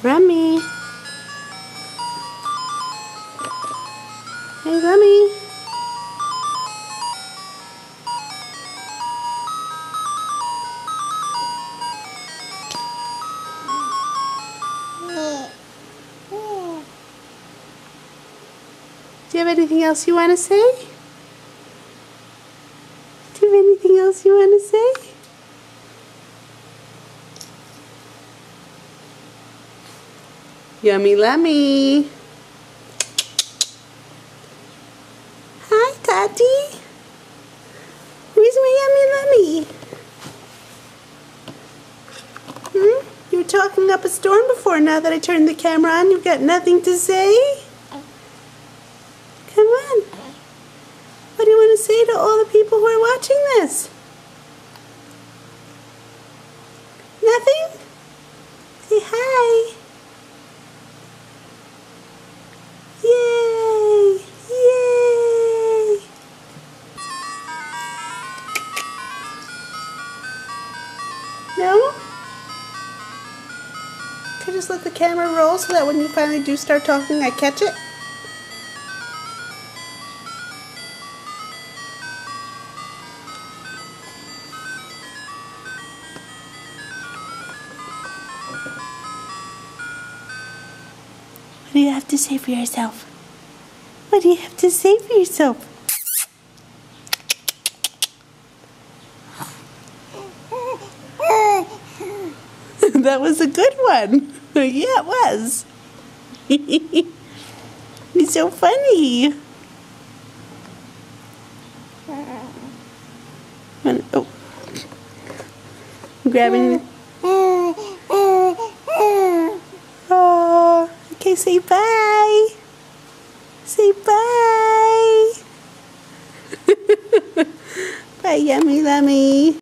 Remy. Hey, Remy. Do you have anything else you want to say? Do you have anything else you want to say? Yummy Lemmy. Hi, Tati. Where's my Yummy Lemmy? You were talking up a storm before. Now that I turned the camera on, you've got nothing to say? Come on. What do you want to say to all the people who are watching this? Nothing? Say hi. Yay! Yay! No? Can I just let the camera roll so that when you finally do start talking, I catch it? What do you have to say for yourself? What do you have to say for yourself? That was a good one. Yeah, it was. He's so funny. Oh. I'm grabbing. Oh, okay, say bye. Say bye. Bye, Yummy Lemmy.